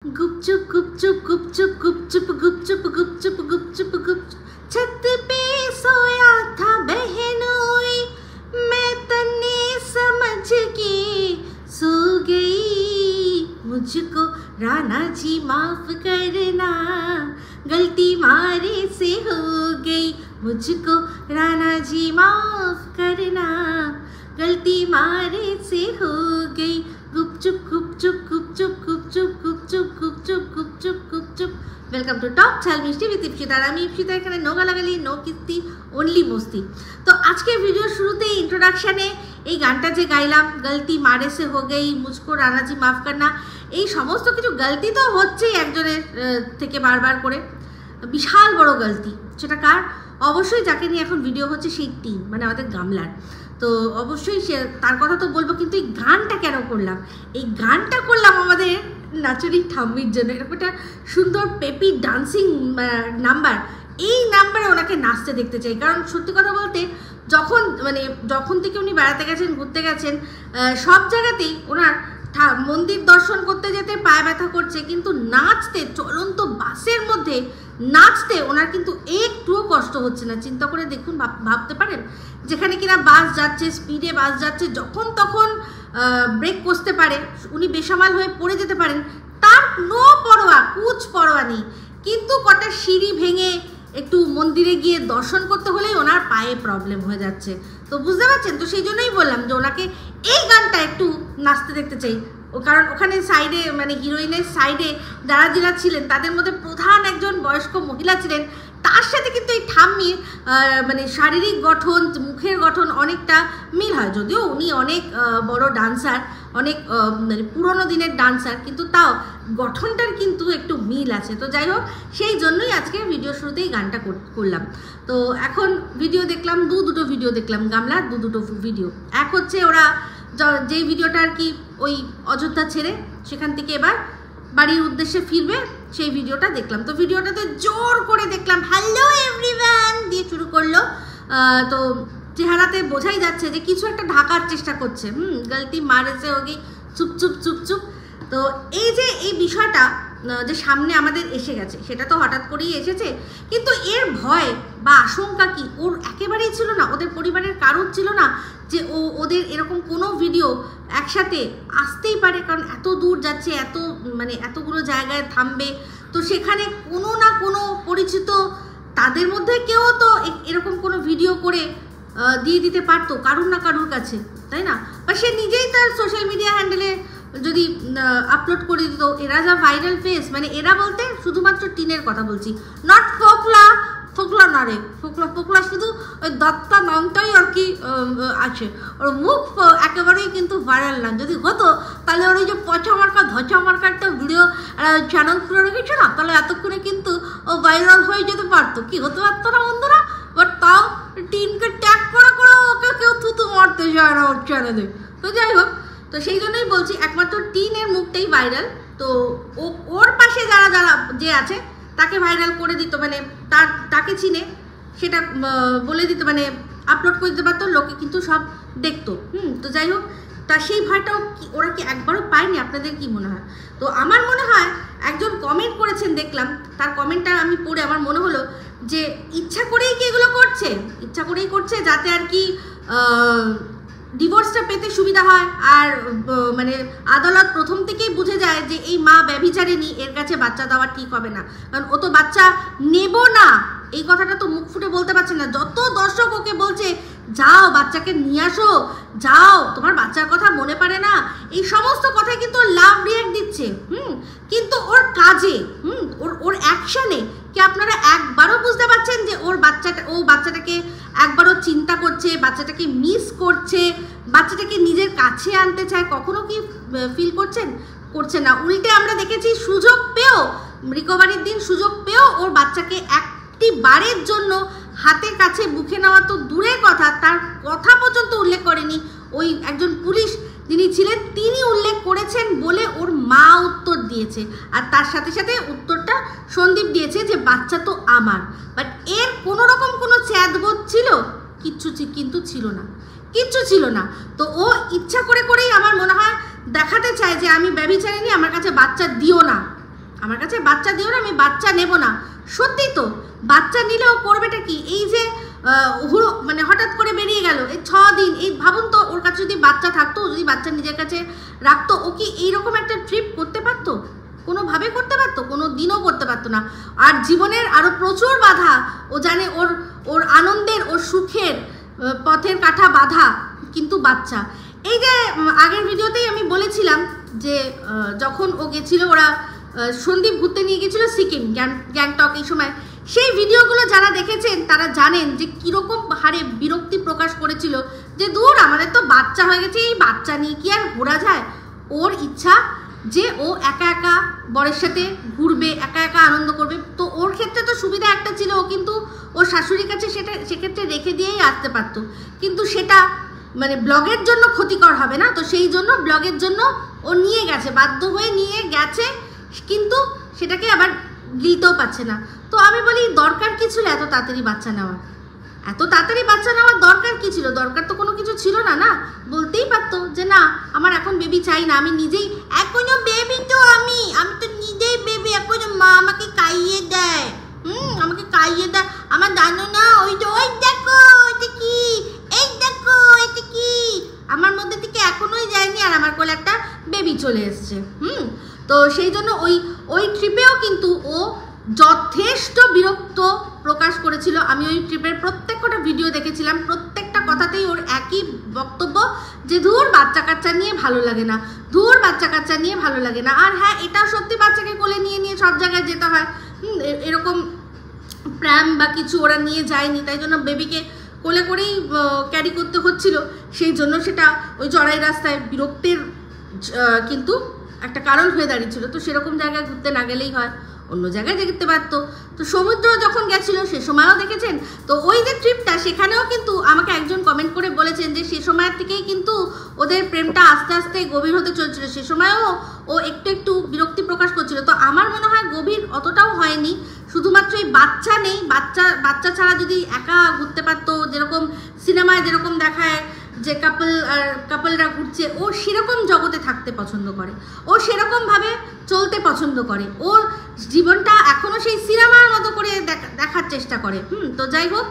गुपचुप गुपचुप गुपचुप गुपचुप गुपचुप गुपचुप गुपचुप गुप छत पे सोया था बहनोई, मैं तन्ने समझ के सो गई। मुझको राणा जी माफ करना, गलती मारे से हो गई। मुझको राणा जी माफ करना, गलती मारे से हो गई। गुपचुप गुपचुप गुपचुप गुपचुप गुपचुप गुपचुप गुपचुप गुपचुप। वेलकम टू टॉक झाल मिष्टी विद इप्सिता। আমি ইপসিতা, এখানে নো গালাগালি, নো কিস্তি, অনলি মস্তি। তো আজকে ভিডিও শুরুতেই ইন্ট্রোডাকশানে এই গানটা যে গাইলাম, গলতি মারে সে হো গই, মুঝকো রানাজি মাফ করনা, এই সমস্ত কিছু গলতি তো হচ্ছেই একজনের থেকে বারবার করে, বিশাল বড় গলতি। সেটা কার? অবশ্যই যাকে নিয়ে এখন ভিডিও হচ্ছে সেই টিম, মানে আমাদের গামলার। তো অবশ্যই সে তার কথা তো বলবো, কিন্তু এই গানটা কেন করলাম? এই গানটা করলাম আমাদের নাচুরি ঠাম্মির জন্য। এরকম একটা সুন্দর পেপি ডান্সিং নাম্বার, এই নাম্বারে ওনাকে নাচতে দেখতে চাই। কারণ সত্যি কথা বলতে যখন থেকে উনি বেড়াতে গেছেন, ঘুরতে গেছেন, সব জায়গাতেই ওনার মন্দির দর্শন করতে যেতে পায়ে ব্যথা করছে, কিন্তু নাচতে, চলন্ত বাসের মধ্যে নাচতে ওনার কিন্তু একটুও কষ্ট হচ্ছে না। চিন্তা করে দেখুন, ভাবতে পারেন, যেখানে কিনা বাস যাচ্ছে, স্পিডে বাস যাচ্ছে, যখন তখন ব্রেক কষতে পারে, উনি বেসামাল হয়ে পড়ে যেতে পারেন, তার নো পরোয়া, কুচ পরোয়া নেই। কিন্তু কটা সিঁড়ি ভেঙে একটু মন্দিরে গিয়ে দর্শন করতে হলেই ওনার পায়ে প্রবলেম হয়ে যাচ্ছে। তো বুঝতে পারছেন? তো সেই জন্যই বললাম যে ওনাকে এই গানটা একটু নাচতে দেখতে চাই। কারণ ওখানে সাইডে, মানে হিরোইনের সাইডে যারা ছিলেন, তাদের মধ্যে প্রধান একজন বয়স্ক মহিলা ছিলেন। তার সাথে কিন্তু এই ঠাম্মির মানে শারীরিক গঠন, মুখের গঠন অনেকটা মিল হয়। যদিও উনি অনেক বড় ডান্সার, অনেক মানে পুরোনো দিনের ডান্সার, কিন্তু তাও গঠনটার কিন্তু একটু মিল আছে। তো যাই হোক, সেই জন্যই আজকে ভিডিও শুরুতেই গানটা করলাম। তো এখন ভিডিও দেখলাম, দুটো ভিডিও দেখলাম গামলার, দুটো ভিডিও। এক হচ্ছে ওরা যেই ভিডিওটা আর কি ওই অযোধ্যা ছেড়ে সেখান থেকে এবার বাড়ির উদ্দেশ্যে ফিরবে, সেই ভিডিওটা দেখলাম। তো ভিডিওটাতে জোর করে দেখলাম হ্যালো এভরিওয়ান দিয়ে শুরু করলো। তো চেহারাতে বোঝাই যাচ্ছে যে কিছু একটা ঢাকার চেষ্টা করছে। গলতি মারেছে ওকে, চুপ চুপ চুপ চুপ। তো এই যে এই বিষয়টা যে সামনে আমাদের এসে গেছে, সেটা তো হঠাৎ করেই এসেছে, কিন্তু এর ভয় বা আশঙ্কা কি ওর একেবারেই ছিল না, ওদের পরিবারের কারোর ছিল না যে ওদের এরকম কোনো ভিডিও একসাথে আসতেই পারে। কারণ এত দূর যাচ্ছে, এতগুলো জায়গায় থামবে, তো সেখানে কোনো না কোনো পরিচিত তাদের মধ্যে কেউ তো এরকম কোনো ভিডিও করে দিয়ে দিতে পারতো কারুর না কারুর কাছে, তাই না? বা সে নিজেই তার সোশ্যাল মিডিয়া হ্যান্ডেলে যদি আপলোড করে দিত। এরা যা ভাইরাল ফেস, মানে এরা বলতে শুধুমাত্র টিনের কথা বলছি, নট ফোকলা না রে, ফোকলা শুধু ওই দত্তা নামটাই আর কি আছে, ওর মুখ একেবারেই কিন্তু ভাইরাল না। যদি হতো তাহলে ওর ওই যে পচা মার্কা ধচা মার্কা একটা ভিডিও চ্যানেল খুলে রেখেছে না, তাহলে এতক্ষণে কিন্তু ও ভাইরাল হয়ে যেতে পারতো। কি হতে পারতো না বন্ধুরা? বাট তাও টিনকে ট্যাগ করে ওকে কেউ থুতু মারতে চায় না ওর চ্যানেলে। তো যাই হোক, তো সেই জন্যই বলছি একমাত্র টিনের মুখটাই ভাইরাল। তো ওর পাশে যারা যে আছে তাকে ভাইরাল করে দিত, মানে তাকে চিনে সেটা বলে দিত, মানে আপলোড করে দিতে পারতো, লোকে কিন্তু সব দেখতো। তো যাই হোক, তা সেই ভয়টাও ওরা কি একবারও পায়নি? আপনাদের কি মনে হয়? তো আমার মনে হয় একজন কমেন্ট করেছেন, দেখলাম তার কমেন্টটা আমি পড়ে আমার মনে হলো যে ইচ্ছা করেই কি এগুলো করছে, ইচ্ছা করেই করছে যাতে আর কি ডিভোর্সটা পেতে সুবিধা হয়। আর মানে আদালত প্রথম থেকেই বুঝে যায় যে এই মা ব্যভিচারিণী, এর কাছে বাচ্চা দেওয়া ঠিক হবে না। কারণ ও তো বাচ্চা নেব না, এই কথাটা তো মুখ ফুটে বলতে পারছে না। যত দর্শক ওকে বলছে যাও বাচ্চাকে নিয়ে আসো, যাও, তোমার বাচ্চার কথা মনে পারে না, এই সমস্ত কথাই কিন্তু লাভ রিয়াক্ট দিচ্ছে। কিন্তু ওর কাজে, ওর অ্যাকশানে কি আপনারা একবারও বুঝতে পারছেন যে ও বাচ্চাটাকে একবারও চিন্তা করছে, বাচ্চাটাকে মিস করছে, বাচ্চাটাকে নিজের কাছে আনতে চায়? কখনো কি ফিল করছে না। উল্টে আমরা দেখেছি সুযোগ পেয়েও, রিকভারির দিন সুযোগ পেয়েও ওর বাচ্চাকে একটি বারের জন্য হাতের কাছে বুকে নেওয়া তো দূরের কথা, তার কথা পর্যন্ত উল্লেখ করেনি। ওই একজন পুলিশ যিনি ছিলেন তিনি উল্লেখ করেছেন বলে ওর মা উত্তর দিয়েছে, আর তার সাথে সাথে উত্তরটা সন্দীপ দিয়েছে যে বাচ্চা তো আমার। বাট এর কোনো রকম কোনো চ্যাদবোধ ছিল? কিন্তু কিচ্ছু ছিল না। তো ও ইচ্ছা করেই আমার মনে হয় দেখাতে চায় যে আমি ব্যভিচারিণী, আমার কাছে বাচ্চা দিও না। আমার কাছে বাচ্চা দিও না, আমি বাচ্চা নেব না। সত্যি তো, বাচ্চা নিলেও করবেটা কি? এই যে মানে হঠাৎ করে বেরিয়ে গেল এই 6 দিন, এই ভাবুন তো ওর কাছে যদি বাচ্চা থাকতো, যদি বাচ্চা নিজের কাছে রাখতো, ও কি এইরকম একটা ট্রিপ করতে পারতো? কোনোভাবে করতে পারতো? কোনো দিনও করতে পারতো না। আর জীবনের আরও প্রচুর বাধা ও জানে, ওর আনন্দের, ওর সুখের পথের কাঠা বাধা কিন্তু বাচ্চা। এই যে আগের ভিডিওতেই আমি বলেছিলাম যে যখন ও গেছিল, ওরা সন্দীপ ঘুরতে নিয়ে গেছিলো সিকিম, গ্যাংটক, এই সময় সেই ভিডিওগুলো যারা দেখেছেন তারা জানেন যে কীরকম হারে বিরক্তি প্রকাশ করেছিল যে দূর, আমাদের তো বাচ্চা হয়ে গেছে, এই বাচ্চা নিয়ে কি আর ঘোরা যায়? ওর ইচ্ছা যে ও একা একা বরের সাথে ঘুরবে, একা একা আনন্দ করবে। তো ওর ক্ষেত্রে তো সুবিধা একটা ছিল, ও কিন্তু ওর শাশুড়ির কাছে সেক্ষেত্রে রেখে দিয়েই আসতে পারতো, কিন্তু সেটা মানে ব্লগের জন্য ক্ষতিকর হবে না, তো সেই জন্য ব্লগের জন্য ও নিয়ে গেছে, বাধ্য হয়ে নিয়ে গেছে, কিন্তু সেটাকে আবার দিতেও পারছে না। তো আমি বলি দরকার কি ছিল এত তাড়াতাড়ি বাচ্চা নেওয়ার? এত তাড়াতাড়ি বাচ্চা নেওয়ার দরকার কি ছিল? দরকার তো কোনো কিছু ছিল না, না? বলতেই পারতো যে না, আমার এখন বেবি চাই না, আমি নিজেই এখনো বেবি, তো আমি তো নিজেই বেবি, এখনো মা আমাকে খাইয়ে দেয়, আমাকে খাইয়ে দেয়, আমার জানো না, ওই দেখো এটা কি, এই দেখো এটা কি, আমার মধ্যে থেকে এখনোই যায়নি, আর আমার কোলে একটা বেবি চলে এসছে। তো সেই জন্য ওই ট্রিপেও কিন্তু ও যথেষ্ট বিরক্ত প্রকাশ করেছিল। আমি ওই ট্রিপের প্রত্যেকটা ভিডিও দেখেছিলাম, প্রত্যেকটা কথাতেই ওর একই বক্তব্য যে ধুর, বাচ্চা কাচ্চা নিয়ে ভালো লাগে না, ধুর, বাচ্চা কাচ্চা নিয়ে ভালো লাগে না। আর হ্যাঁ, এটা সত্যি, বাচ্চাকে কোলে নিয়ে নিয়ে সব জায়গায় যেতে হয়, এরকম প্র্যাম বা কিছু ওরা নিয়ে যায়নি, তাই জন্য বেবিকে কোলে করেই ক্যারি করতে হচ্ছিল। সেই জন্য সেটা ওই চড়াই রাস্তায় বিরক্তির কিন্তু একটা কারণ হয়ে দাঁড়িয়েছিল। তো সেরকম জায়গায় ঘুরতে না গেলেই হয়, অন্য জায়গায় দেখতে পারতো। তো সমুদ্র যখন গেছিলো সে সময়ও দেখেছেন। তো ওই যে ট্রিপটা, সেখানেও কিন্তু আমাকে একজন কমেন্ট করে বলেছেন যে সে সময়ের থেকেই কিন্তু ওদের প্রেমটা আস্তে আস্তে গভীর হতে চলছিল, সে সময়ও ও একটু বিরক্তি প্রকাশ করছিল। তো আমার মনে হয় গভীর অতটাও হয়নি, শুধুমাত্র এই বাচ্চা নেই, বাচ্চা ছাড়া যদি একা ঘুরতে পারতো, যেরকম সিনেমায় যেরকম দেখায় যে কাপলরা ঘুরছে, ও সেরকম জগতে থাকতে পছন্দ করে, ও সেরকমভাবে চলতে পছন্দ করে, ওর জীবনটা এখনও সেই সিনেমার মতো করে দেখার চেষ্টা করে। তো যাই হোক,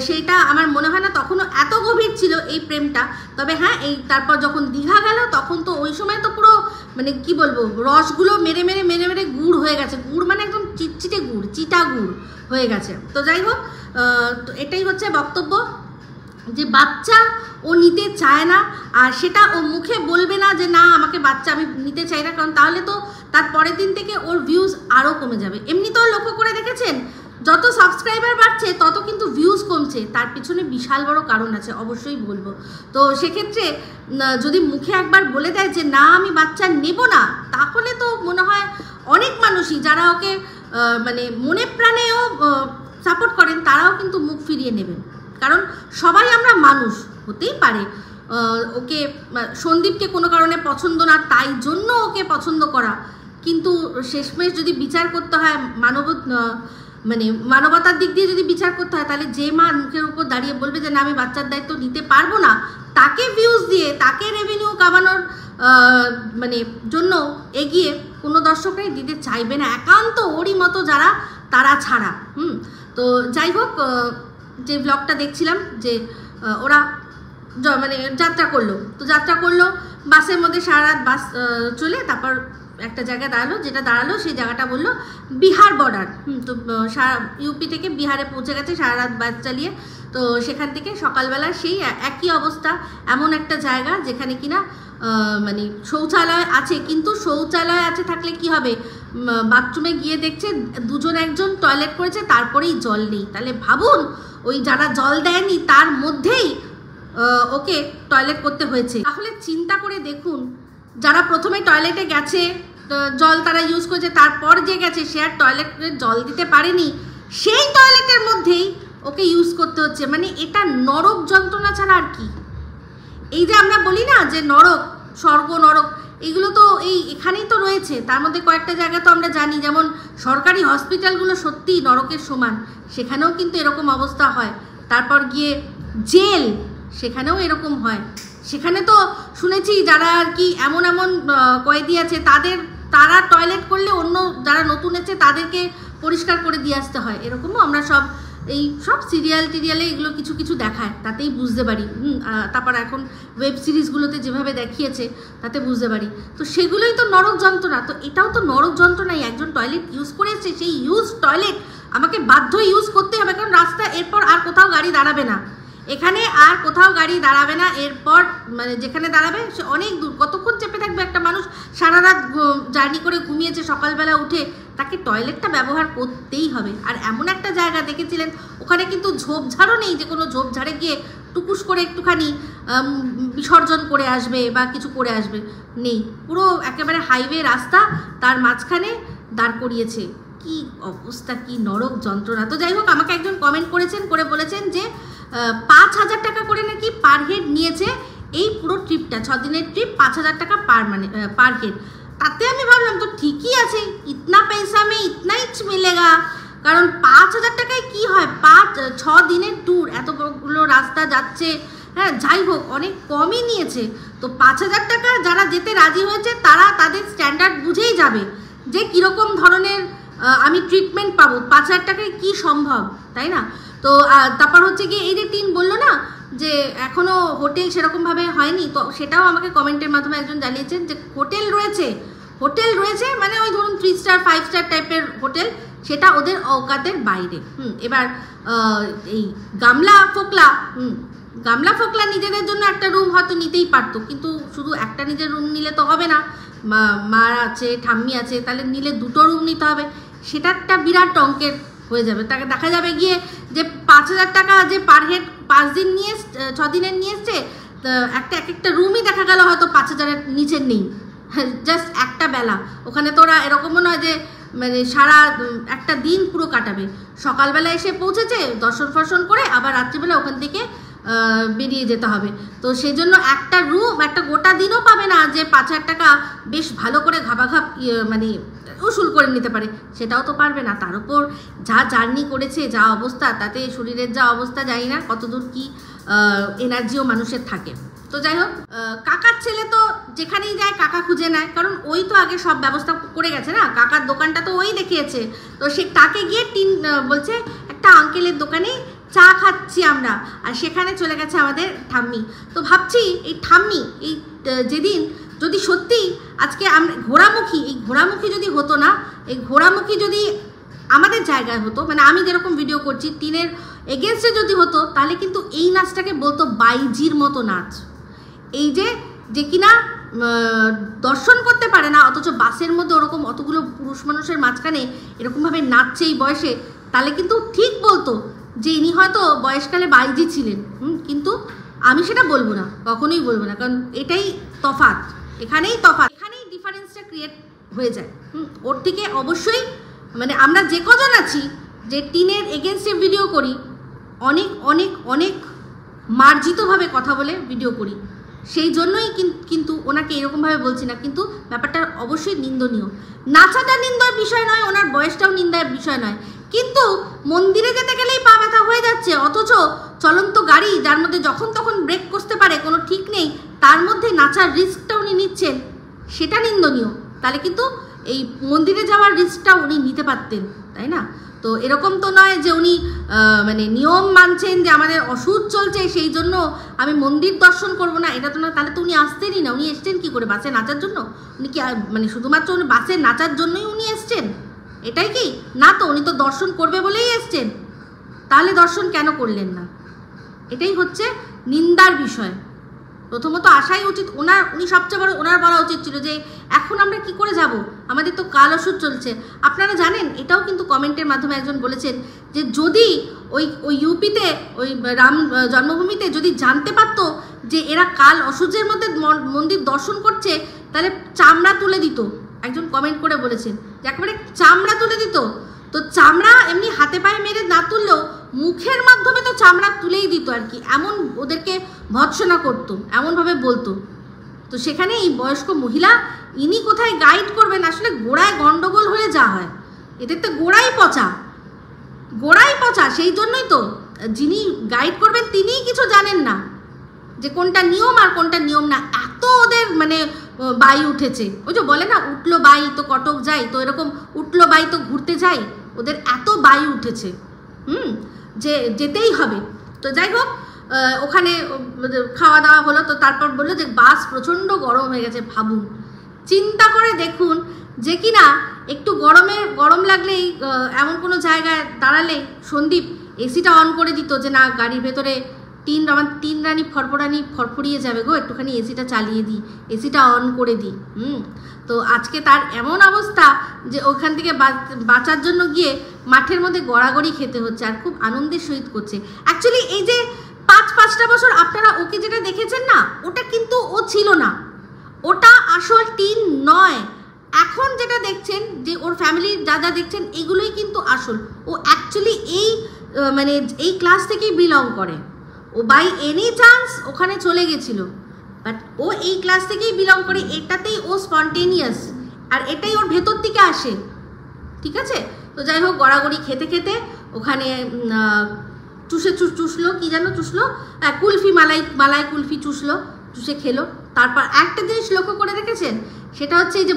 সেইটা আমার মনে হয় না তখনও এত গভীর ছিল এই প্রেমটা। তবে হ্যাঁ, এই তারপর যখন দীঘা গেল, তখন তো ওই সময় তো পুরো মানে কি বলবো, রসগুলো মেরে মেরে গুড় হয়ে গেছে, গুড় মানে একদম চিটচিটে গুড়, চিটা গুড় হয়ে গেছে। তো যাই হোক, তো এটাই হচ্ছে বক্তব্য যে বাচ্চা ও নিতে চায় না, আর সেটা ও মুখে বলবে না যে না আমাকে বাচ্চা আমি নিতে চাই না, কারণ তাহলে তো তার পরের দিন থেকে ওর ভিউজ আরও কমে যাবে। এমনি তো লক্ষ্য করে দেখেছেন, যত সাবস্ক্রাইবার বাড়ছে তত কিন্তু ভিউজ কমছে, তার পিছনে বিশাল বড় কারণ আছে, অবশ্যই বলবো। তো সেক্ষেত্রে যদি মুখে একবার বলে দেয় যে না আমি বাচ্চা নেব না, তাহলে তো মনে হয় অনেক মানুষই যারা ওকে মানে মনে প্রাণেও সাপোর্ট করেন, তারাও কিন্তু মুখ ফিরিয়ে নেবেন। কারণ সবাই আমরা মানুষ, হতেই পারে ওকে সন্দীপকে কোনো কারণে পছন্দ না, তাই জন্য ওকে পছন্দ করা, কিন্তু শেষমেশ যদি বিচার করতে হয় মানবতার দিক দিয়ে যদি বিচার করতে হয়, তাহলে যে মা মুখের উপর দাঁড়িয়ে বলবে যে না আমি বাচ্চার দায়িত্ব নিতে পারবো না, তাকে ভিউজ দিয়ে তাকে রেভিনিউ কামানোর মানে জন্য এগিয়ে কোনো দর্শকরাই দিতে চাইবে না, একান্ত ওরই মতো যারা, তারা ছাড়া। তো যাই হোক, যে ব্লগটা দেখছিলাম যে ওরা মানে যাত্রা করলো, বাসের মধ্যে সারা রাত বাস চলে, তারপর একটা জায়গায় দাঁড়ালো, সেই জায়গাটা বললো বিহার বর্ডার। তো ইউপি থেকে বিহারে পৌঁছে গেছে সারা রাত বাস চালিয়ে। তো সেখান থেকে সকালবেলা সেই একই অবস্থা, এমন একটা জায়গা যেখানে কিনা মানে শৌচালয় আছে, কিন্তু শৌচালয় আছে থাকলে কি হবে, বাথরুমে গিয়ে দেখছে দুজন একজন টয়লেট করেছে, তারপরেই জল নেই। তাহলে ভাবুন, ওই যারা জল দেয়নি তার মধ্যেই ওকে টয়লেট করতে হয়েছে। তাহলে চিন্তা করে দেখুন, যারা প্রথমে টয়লেটে গেছে, জল তারা ইউজ করেছে, তারপর যে গেছে সে আর টয়লেটে জল দিতে পারেনি, সেই টয়লেটের মধ্যেই ওকে ইউজ করতে হচ্ছে। মানে এটা নরক যন্ত্রণা ছাড়া আর কি। এই যে আমরা বলি না যে নরক, স্বর্গ, নরক, এগুলো তো এখানেই তো রয়েছে। তার মধ্যে কয়েকটা জায়গা তো আমরা জানি, যেমন সরকারি হসপিটালগুলো সত্যিই নরকের সমান, সেখানেও কিন্তু এরকম অবস্থা হয়। তারপর গিয়ে জেল, সেখানেও এরকম হয়। সেখানে তো শুনেছি যারা আর কি এমন কয়েদি আছে, তারা টয়লেট করলে অন্য যারা তুলেছে তাদেরকে পরিষ্কার করে দিয়ে আসতে হয়, এরকমও আমরা এই সব সিরিয়াল টিরিয়ালে এগুলো কিছু কিছু দেখায়, তাতেই বুঝতে পারি। তারপর এখন ওয়েব সিরিজগুলোতে যেভাবে দেখিয়েছে তাতে বুঝতে পারি। তো সেগুলোই তো নরক যন্ত্রণা। তো এটাও তো নরক যন্ত্রণাই। একজন টয়লেট ইউজ করে এসছে, সেই ইউজ টয়লেট আমাকে বাধ্য ইউজ করতে হবে, কারণ রাস্তা এরপর আর কোথাও গাড়ি দাঁড়াবে না, এখানে আর কোথাও গাড়ি দাঁড়াবে না। এরপর মানে যেখানে দাঁড়াবে সে অনেক দূর, কতক্ষণ চেপে থাকবে একটা মানুষ? সারা রাত জার্নি করে ঘুমিয়েছে, সকালবেলা উঠে তাকে টয়লেটটা ব্যবহার করতেই হবে। আর এমন একটা জায়গা দেখেছিলেন ওখানে কিন্তু ঝোপঝাড়ও নেই, যে কোনো ঝোপঝাড়ে গিয়ে টুকুস করে একটুখানি বিসর্জন করে আসবে বা কিছু করে আসবে, নেই। পুরো একেবারে হাইওয়ে রাস্তা, তার মাঝখানে দাঁড় করিয়েছে। কি অবস্থা, কি নরক যন্ত্রণা। তো যাই হোক, আমাকে একজন কমেন্ট করেছেন, করে বলেছেন যে 5,000 টাকা করে নাকি পার হেড নিয়েছে এই পুরো ট্রিপটা, 6 দিনের ট্রিপ, 5,000 টাকা পার হেড। তাতে আমি ভাবলাম তো ঠিকই আছে, ইতনা পয়সা মে ইতনা ইচ মিলেগা। কারণ 5,000 টাকায় কি হয়, 6 দিনের ট্যুর, এতগুলো রাস্তা যাচ্ছে, হ্যাঁ যাই হোক অনেক কমই নিয়েছে। তো 5,000 টাকা যারা যেতে রাজি হয়েছে তারা তাদের স্ট্যান্ডার্ড বুঝেই যাবে যে কীরকম ধরনের আমি ট্রিটমেন্ট পাবো। 5,000 টাকায় কি সম্ভব, তাই না? তো তারপর হচ্ছে কি, এই যে টিন বললো না যে এখনও হোটেল সেরকমভাবে হয়নি, তো সেটাও আমাকে কমেন্টের মাধ্যমে একজন জানিয়েছেন যে হোটেল রয়েছে মানে ওই ধরুন 3 স্টার 5 স্টার টাইপের হোটেল, সেটা ওদের অকাতের বাইরে। এবার এই গামলা ফোকলা নিজেদের জন্য একটা রুম হয়তো নিতেই পারতো, কিন্তু শুধু একটা নিজের রুম নিলে তো হবে না, মা আছে, ঠাম্মি আছে, তাহলে নিলে 2টো রুম নিতে হবে। সেটা একটা বিরাট অঙ্কের হয়ে যাবে। তাকে দেখা যাবে গিয়ে যে 5,000 টাকা যে পার হেড 5 দিন নিয়ে 6 দিনের নিয়ে এসছে, একটা রুমই দেখা গেল হয়তো 5,000-এর নিচে নেই, জাস্ট একটা বেলা। ওখানে তো ওরা এরকমও নয় যে মানে সারা একটা দিন পুরো কাটাবে। সকালবেলা এসে পৌঁছেছে, দর্শন ফর্শন করে আবার রাত্রিবেলা ওখান থেকে বেরিয়ে যেতে হবে। তো সেই জন্য একটা রুম, একটা গোটা দিনও পাবে না যে 5,000 টাকা বেশ ভালো করে ঘাপাঘাপ মানে উসুল করে নিতে পারে, সেটাও তো পারবে না। তার উপর যা জার্নি করেছে, যা অবস্থা, তাতে শরীরের যা অবস্থা, জানি না কতদূর কি এনার্জিও মানুষের থাকে। তো যাই হোক, কাকার ছেলে তো যেখানেই যায় কাকা খুঁজে নেয়, কারণ ওই তো আগে সব ব্যবস্থা করে গেছে না, কাকার দোকানটা তো ওই দেখিয়েছে। তো সে তাকে গিয়ে টিন বলছে একটা আঙ্কেলের দোকানে চা খাচ্ছি আমরা, আর সেখানে চলে গেছে আমাদের ঠাম্মি। তো ভাবছি এই ঠাম্মি এই যেদিন যদি সত্যি আজকে আমরা ঘোড়ামুখী যদি হতো না, এই ঘোড়ামুখী যদি আমাদের জায়গায় হতো, মানে আমি যেরকম ভিডিও করছি টিনের এগেনস্টে যদি হতো, তাহলে কিন্তু এই নাচটাকে বলতো বাইজির মতো নাচ। এই যে কিনা দর্শন করতে পারে না, অথচ বাসের মধ্যে ওরকম অতগুলো পুরুষ মানুষের মাঝখানে এরকমভাবে নাচছে এই বয়সে, তাহলে কিন্তু ঠিক বলতো যে ইনি হয়তো বয়সকালে বাইজি ছিলেন। কিন্তু আমি সেটা বলবো না, কখনোই বলবো না, কারণ এটাই তফাৎ, এখানেই ডিফারেন্সটা ক্রিয়েট হয়ে যায়। ওর থেকে অবশ্যই মানে আমরা যে কজন আছি যে টিনের এগেনস্টে ভিডিও করি, অনেক অনেক অনেক মার্জিতভাবে কথা বলে ভিডিও করি, সেই জন্যই কিন্তু ওনাকে এরকমভাবে বলছি না। কিন্তু ব্যাপারটা অবশ্যই নিন্দনীয়। নাচাটা নিন্দার বিষয় নয়, ওনার বয়সটাও নিন্দার বিষয় নয়, কিন্তু মন্দিরে যেতে গেলেই পা ব্যথা হয়ে যাচ্ছে, অথচ চলন্ত গাড়ি যার মধ্যে যখন তখন ব্রেক করতে পারে, কোনো ঠিক নেই, তার মধ্যে নাচার রিস্কটা উনি নিচ্ছেন, সেটা নিন্দনীয়। তাহলে কিন্তু এই মন্দিরে যাওয়ার রিস্কটা উনি নিতে পারতেন, তাই না? তো এরকম তো নয় যে উনি মানে নিয়ম মানছেন যে আমাদের অসুখ চলছে সেই জন্য আমি মন্দির দর্শন করব না, এটা তো না। তাহলে তো উনি আসতেনই না। উনি এসছেন কি করে? বাসে নাচার জন্য? উনি কি মানে শুধুমাত্র উনি বাসে নাচার জন্যই উনি এসছেন? এটাই কি না? তো উনি তো দর্শন করবে বলেই এসছেন, তাহলে দর্শন কেন করলেন না? এটাই হচ্ছে নিন্দার বিষয়। প্রথমত আসাই উচিত উনি সবচেয়ে বড় ওনার বলা উচিত ছিল যে এখন আমরা কি করে যাব, আমাদের তো কাল ওষুধ চলছে। আপনারা জানেন, এটাও কিন্তু কমেন্টের মাধ্যমে একজন বলেছেন যে যদি ওই ইউপিতে ওই রাম জন্মভূমিতে যদি জানতে পারতো যে এরা কাল অসুজের মধ্যে মন্দির দর্শন করছে, তাহলে চামড়া তুলে দিত। একজন কমেন্ট করে বলেছেন যে একেবারে চামড়া তুলে দিত। তো চামড়া এমনি হাতে পায়ে মেরে না তুললেও মুখের মাধ্যমে তো চামড়া তুলেই দিত আর কি, এমন ওদেরকে ভৎসনা করতো, এমনভাবে বলতো। তো সেখানে এই বয়স্ক মহিলা ইনি কোথায় গাইড করবেন? আসলে গোড়ায় গন্ডগোল হয়ে যা হয়, এদের তো গোড়াই পচা। সেই জন্যই তো যিনি গাইড করবেন তিনিই কিছু জানেন না যে কোনটা নিয়ম আর কোনটা নিয়ম না। এত ওদের মানে বাই উঠেছে, ওই যে বলে না উঠলো বাই তো কটক যাই, তো এরকম উঠলো বাই তো ঘুরতে যাই, ওদের এত বাই উঠেছে যে যেতেই হবে। তো যাই হোক ওখানে খাওয়া দাওয়া হলো, তো তারপর বললো যে বাস প্রচণ্ড গরম হয়ে গেছে। ভাবুন, চিন্তা করে দেখুন যে কিনা একটু গরম লাগলেই এমন কোনো জায়গায় দাঁড়ালে সন্দীপ এসিটা অন করে দিত যে না গাড়ির ভেতরে আমার তিন রানী ফরফরিয়ে যাবে গো, একটুখানি এসিটা চালিয়ে দিই, এসিটা অন করে দিই। তো আজকে তার এমন অবস্থা যে ওখান থেকে বাঁচার জন্য গিয়ে মাঠের মধ্যে গড়াগড়ি খেতে হচ্ছে, আর খুব আনন্দের সহিত করছে। অ্যাকচুয়ালি এই যে 5-5টা বছর আপনারা ওকে যেটা দেখেছেন না, ওটা কিন্তু ও ছিল না, ওটা আসল টিন নয়। এখন যেটা দেখছেন যে ওর ফ্যামিলির যা যা দেখছেন এগুলোই কিন্তু আসল। ও অ্যাকচুয়ালি এই ক্লাস থেকেই বিলং করে, ও বাই এনি চান্স ওখানে চলে গেছিল, বাট ও এই ক্লাস থেকেই বিলং করে, এটাতেই ও স্পন্টেনিয়াস, আর এটাই ওর ভেতর থেকে আসে, ঠিক আছে। তো যাই হোক গড়াগড়ি খেতে খেতে ওখানে চুষলো কি যেন চুষলো, কুলফি মালাই কুলফি চুষে খেলো। তারপর একটা জিনিস লক্ষ্য করে রেখেছেন, সেটা হচ্ছে এই যে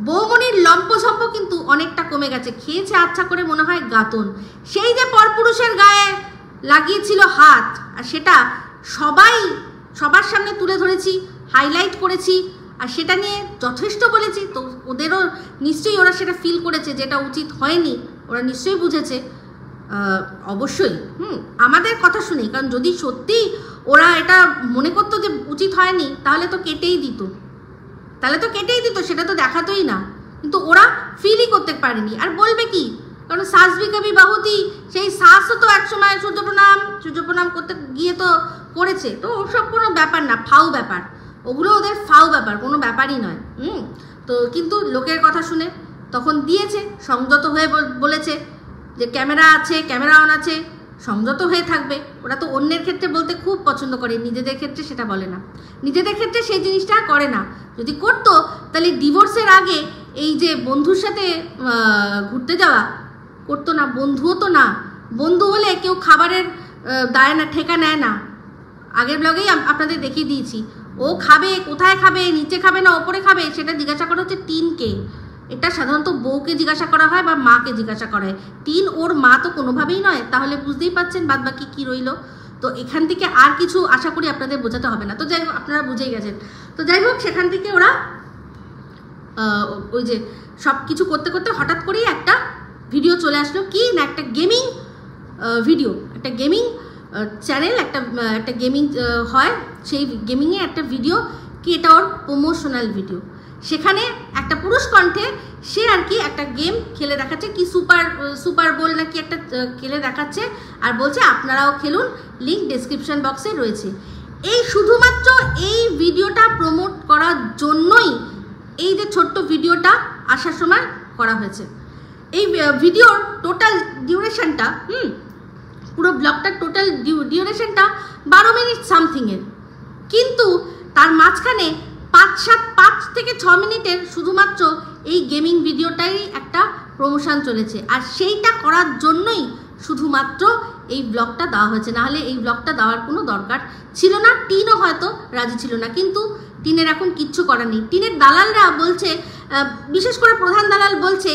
বৌমনির লম্পঝম্প কিন্তু অনেকটা কমে গেছে, খেয়েছে আচ্ছা করে মনে হয় গাতন। সেই যে পরপুরুষের গায়ে লাগিয়েছিল হাত, আর সেটা সবার সামনে তুলে ধরেছি, হাইলাইট করেছি, আর সেটা নিয়ে যথেষ্ট বলেছি। তো ওদেরও নিশ্চয়ই ওরা সেটা ফিল করেছে, যেটা উচিত হয়নি ওরা নিশ্চয়ই বুঝেছে অবশ্যই। আমাদের কথা শুনে, কারণ যদি সত্যি ওরা এটা মনে করতো যে উচিত হয়নি, তাহলে তো কেটেই দিত, সেটা তো দেখাতোই না। কিন্তু ওরা ফিলই করতে পারেনি, আর বলবে কি, কারণ সাস ভি কভি বাহুতি, সেই সাসও তো একসময় সূর্য প্রণাম করতে গিয়ে তো করেছে। তো ওসব কোনো ব্যাপার না, ফাউ ব্যাপার, ওগুলো ওদের ফাউ ব্যাপার, কোনো ব্যাপারই নয়। তো কিন্তু লোকের কথা শুনে তখন দিয়েছে, সংযত হয়ে বলেছে যে ক্যামেরা আছে, ক্যামেরা অন আছে, সংযত হয়ে থাকবে। ওরা তো অন্যের ক্ষেত্রে বলতে খুব পছন্দ করে, নিজেদের ক্ষেত্রে সেটা বলে না, নিজেদের ক্ষেত্রে সেই জিনিসটা করে না। যদি করতো তাহলে ডিভোর্সের আগে এই যে বন্ধুর সাথে ঘুরতে যাওয়া করতো না, বন্ধুও তো না। বন্ধু হলে কেউ খাবারের দায় না, ঠেকা নেয় না। আগের ব্লগেই আপনাদের দেখিয়ে দিয়েছি, ও খাবে কোথায় খাবে, নিচে খাবে না ওপরে খাবে, সেটা জিজ্ঞাসা করা হচ্ছে টিনকে। এটা সাধারণত বউকে জিজ্ঞাসা করা হয় বা মাকে জিজ্ঞাসা করা হয়, টিন ওর মা তো কোনোভাবেই নয়। তাহলে বুঝতেই পাচ্ছেন বাদ বাকি কী রইল। তো এখান থেকে আর কিছু আশা করি আপনাদের বোঝাতে হবে না। তো যাই হোক আপনারা বুঝেই গেছেন। তো যাই হোক সেখান থেকে ওরা ওই যে সব কিছু করতে করতে হঠাৎ করেই একটা ভিডিও চলে আসলো, কি না একটা গেমিং ভিডিও, একটা গেমিং চ্যানেল, একটা গেমিং হয়, সেই গেমিংয়ে একটা ভিডিও, কি এটা ওর প্রমোশনাল ভিডিও। সেখানে একটা পুরুষ কণ্ঠে সে আর কি একটা গেম খেলে দেখাচ্ছে, কি সুপার বোল নাকি একটা খেলে দেখাচ্ছে, আর বলছে আপনারাও খেলুন, লিঙ্ক ডেসক্রিপশন বক্সে রয়েছে। এই শুধুমাত্র এই ভিডিওটা প্রমোট করার জন্যই এই যে ছোট্ট ভিডিওটা আসার সময় করা হয়েছে। এই ভিডিওর টোটাল ডিউরেশনটা, পুরো ব্লগটার টোটাল ডিউরেশনটা 12 মিনিট সামথিংয়ের, কিন্তু তার মাঝখানে 5 থেকে 6 মিনিটের শুধুমাত্র এই গেমিং ভিডিওটাই একটা প্রমোশন চলেছে, আর সেইটা করার জন্যই শুধুমাত্র এই ব্লগটা দেওয়া হয়েছে। নাহলে এই ব্লগটা দেওয়ার কোনো দরকার ছিল না, টিনও হয়তো রাজি ছিল না। কিন্তু টিনের এখন কিচ্ছু করার নেই। টিনের দালালরা বলছে, বিশেষ করে প্রধান দালাল বলছে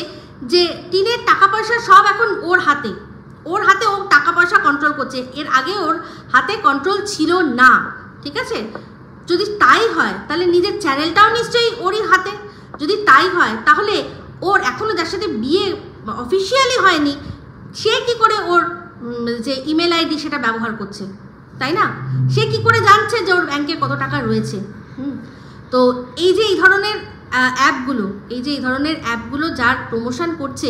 যে টিনের টাকা পয়সা সব এখন ওর হাতে ও টাকা পয়সা কন্ট্রোল করছে, এর আগে ওর হাতে কন্ট্রোল ছিল না, ঠিক আছে। যদি তাই হয় তাহলে নিজের চ্যানেলটাও নিশ্চয়ই ওরই হাতে। যদি তাই হয় তাহলে ওর এখনও যার সাথে বিয়ে অফিসিয়ালি হয়নি, সে কি করে ওর যে ইমেল আইডি সেটা ব্যবহার করছে, তাই না? সে কি করে জানছে যে ওর ব্যাংকে কত টাকা রয়েছে? তো এই যে এই ধরনের অ্যাপগুলো যার প্রমোশন করছে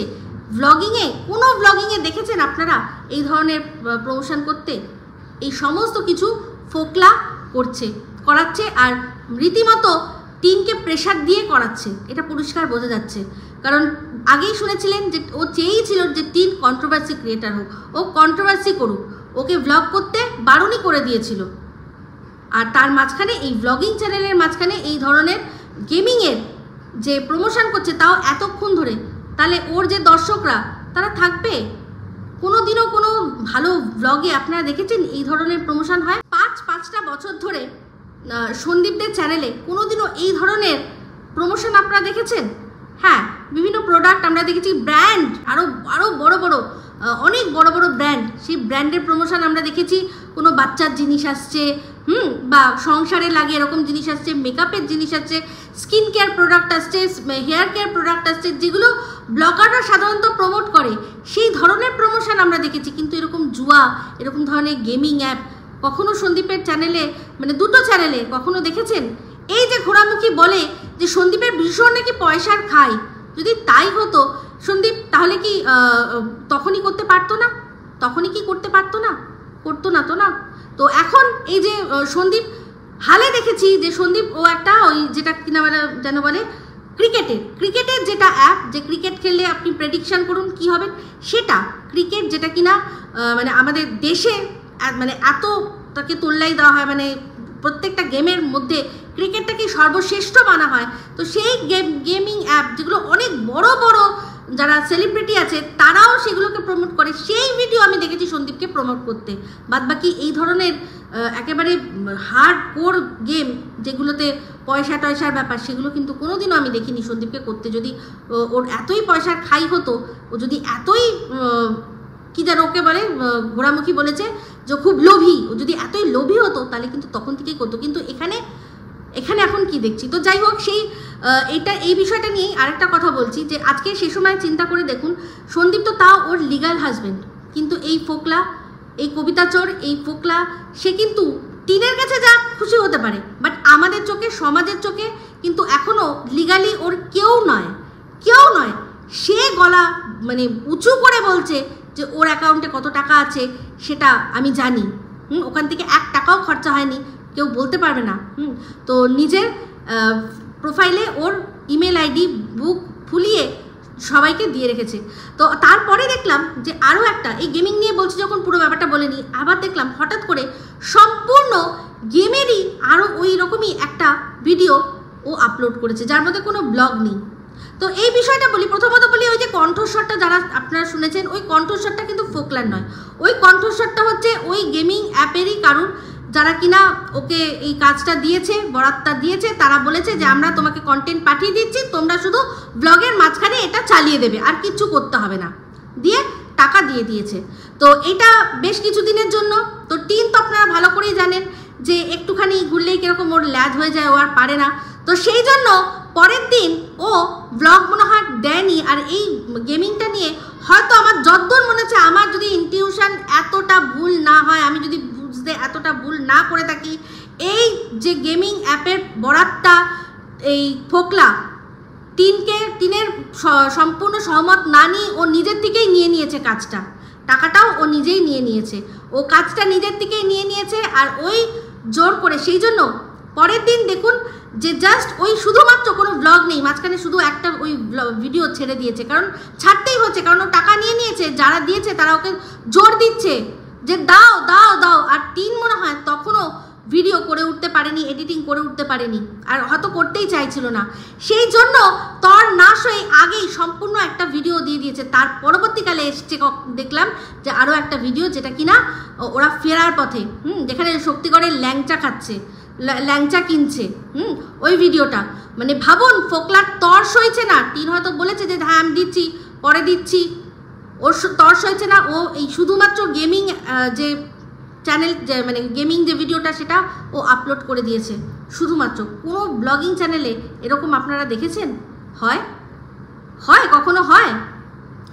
ব্লগিংয়ে, কোনো ব্লগিংয়ে দেখেছেন আপনারা এই ধরনের প্রমোশন করতে? এই সমস্ত কিছু ফোকলা করাচ্ছে, আর রীতিমতো টিনকে প্রেশার দিয়ে করাচ্ছে, এটা পরিষ্কার বোঝা যাচ্ছে। কারণ আগেই শুনেছিলেন যে ও চেয়েছিল যে টিন কন্ট্রোভার্সি ক্রিয়েটার হোক, ও কন্ট্রোভার্সি করুক, ওকে ব্লগ করতে বারণই করে দিয়েছিল। আর তার মাঝখানে এই ব্লগিং চ্যানেলের মাঝখানে এই ধরনের গেমিংয়ের যে প্রমোশন করছে, তাও এতক্ষণ ধরে, তাহলে ওর যে দর্শকরা তারা থাকবে? কোনো দিনও কোনো ভালো ব্লগে আপনারা দেখেছেন এই ধরনের প্রমোশন হয়? 5-5টা বছর ধরে সন্দীপদের চ্যানেলে কোনোদিনও এই ধরনের প্রমোশন আপনারা দেখেছেন? হ্যাঁ, বিভিন্ন প্রোডাক্ট আমরা দেখেছি, ব্র্যান্ড আরও বড় বড় অনেক বড় বড় ব্র্যান্ড, সেই ব্র্যান্ডের প্রমোশন আমরা দেখেছি। কোনো বাচ্চার জিনিস আসছে, বা সংসারে লাগে এরকম জিনিস আসছে, মেকআপের জিনিস আসছে, স্কিন কেয়ার প্রোডাক্ট আসছে, হেয়ার কেয়ার প্রোডাক্ট আসছে, যেগুলো ব্লগাররা সাধারণত প্রমোট করে, সেই ধরনের প্রমোশন আমরা দেখেছি। কিন্তু এরকম জুয়া, এরকম ধরনের গেমিং অ্যাপ কখনো সন্দীপের চ্যানেলে, মানে দুটো চ্যানেলে কখনো দেখেছেন? এই যে ঘোরামুখী বলে যে সন্দীপের ভীষণ নাকি পয়সার খায়, যদি তাই হতো সন্দীপ তাহলে কি তখনই করতে পারতো না? তখনই কি করতে পারতো না? করতো না তো না। তো এখন এই যে সন্দীপ, হালে দেখেছি যে সন্দীপ ও একটা ওই যেটা কিনা যেন বলে ক্রিকেটের যেটা অ্যাপ, যে ক্রিকেট খেললে আপনি প্রেডিকশন করুন কি হবে, সেটা ক্রিকেট যেটা কিনা মানে আমাদের দেশে মানে এত তাকে তোল্লাই দেওয়া হয়, মানে প্রত্যেকটা গেমের মধ্যে ক্রিকেটটাকে সর্বশ্রেষ্ঠ মানা হয়। তো সেই গেমিং অ্যাপ যেগুলো অনেক বড় বড় যারা সেলিব্রিটি আছে তারাও সেগুলোকে প্রমোট করে, সেই ভিডিও আমি দেখেছি সন্দীপকে প্রমোট করতে। বাদবাকি এই ধরনের একেবারে হার্ড কোর গেম যেগুলোতে পয়সা টয়সার ব্যাপার, সেগুলো কিন্তু কোনোদিনও আমি দেখিনি সন্দীপকে করতে। যদি ওর এতই পয়সার খাই হতো, ও যদি এতই কি যেন ওকে বলে, ঘোরামুখী বলেছে যে খুব লোভী, ও যদি এতই লোভী হতো তাহলে কিন্তু তখন থেকেই করতো। কিন্তু এখানে এখন কি দেখছি। তো যাই হোক, সেই এই বিষয়টা নিয়েই আরেকটা কথা বলছি যে আজকে সে সময় চিন্তা করে দেখুন, সন্দীপ তো তাও ওর লিগাল হাজব্যান্ড, কিন্তু এই ফোকলা, এই কবিতা চোর, এই ফোকলা, সে কিন্তু টিনের কাছে যা খুশি হতে পারে, বাট আমাদের চোখে, সমাজের চোখে কিন্তু এখনও লিগালি ওর কেউ নয়। সে গলা মানে উঁচু করে বলছে যে ওর অ্যাকাউন্টে কত টাকা আছে সেটা আমি জানি, ওখান থেকে 1 টাকাও খরচা হয়নি, কেউ বলতে পারবে না। তো নিজের প্রোফাইলে ওর ইমেল আইডি বুক ফুলিয়ে সবাইকে দিয়ে রেখেছে। তো তারপরে দেখলাম যে আরও একটা, এই গেমিং নিয়ে বলছি যখন পুরো ব্যাপারটা বলেনি, আবার দেখলাম হঠাৎ করে সম্পূর্ণ গেমেরই আরও ওই রকমই একটা ভিডিও ও আপলোড করেছে, যার মধ্যে কোনো ব্লগ নেই। তো এই বিষয়টা বলি, প্রথমত বলি, ওই যে কণ্ঠস্বরটা যারা আপনারা শুনেছেন, ওই কণ্ঠস্বরটা কিন্তু ফোকলার নয়, ওই কণ্ঠস্বরটা হচ্ছে ওই গেমিং অ্যাপেরই কারণ, যারা কিনা ওকে এই কাজটা দিয়েছে, বরাতটা দিয়েছে, তারা বলেছে যে আমরা তোমাকে কন্টেন্ট পাঠিয়ে দিচ্ছি, তোমরা শুধু ব্লগের মাঝখানে এটা চালিয়ে দেবে, আর কিচ্ছু করতে হবে না, দিয়ে টাকা দিয়ে দিয়েছে। তো এটা বেশ কিছুদিনের জন্য। তো টিন তো আপনারা ভালো করেই জানেন যে একটুখানি ঘুরলেই কীরকম ওর ল্যাদ হয়ে যায়, ও আর পারে না। তো সেই জন্য পরের দিন ও ব্লগ মনে হয় দেয়নি। আর এই গেমিংটা নিয়ে হয়তো আমার যতদূর মনে হচ্ছে, আমার যদি ইনটিউশন এতটা ভুল না হয়, আমি যদি বুঝতে এতটা ভুল না করে থাকি, এই যে গেমিং অ্যাপের বরাতটা এই ফোকলা টিনের সম্পূর্ণ সহমত না নিয়ে ও নিজের থেকেই নিয়ে নিয়েছে কাজটা, টাকাটাও ও নিজেই নিয়ে নিয়েছে, ও কাজটা নিজের থেকেই নিয়ে নিয়েছে, আর ওই জোর করে। সেই জন্য পরের দিন দেখুন যে জাস্ট ওই শুধুমাত্র কোনো ব্লগ নেই, মাঝখানে শুধু একটা ওই ভিডিও ছেড়ে দিয়েছে, কারণ ছাড়তেই হচ্ছে, কারণ ও টাকা নিয়ে নিয়েছে, যারা দিয়েছে তারা ওকে জোর দিচ্ছে যে দাও দাও দাও। আর টিন মনে হয় তখনও ভিডিও করে উঠতে পারেনি, এডিটিং করে উঠতে পারেনি, আর হয়তো করতেই চাইছিল না, সেই জন্য তর নাশ হয়ে আগেই সম্পূর্ণ একটা ভিডিও দিয়ে দিয়েছে। তার পরবর্তীকালে এসছে দেখলাম যে আরও একটা ভিডিও, যেটা কিনা ওরা ফেরার পথে, যেখানে শক্তিগড়ের ল্যাংচা কিনছে, ওই ভিডিওটা। মানে ভাবুন, ফোকলার তর সইছে না। টিন হয়তো বলেছে যে হ্যাঁ আমি দিচ্ছি, পরে দিচ্ছি, ওর তর সইছে না। ও এই শুধুমাত্র গেমিং যে চ্যানেল, মানে গেমিং যে ভিডিওটা, সেটা ও আপলোড করে দিয়েছে শুধুমাত্র। কোনো ব্লগিং চ্যানেলে এরকম আপনারা দেখেছেন? হয় কখনো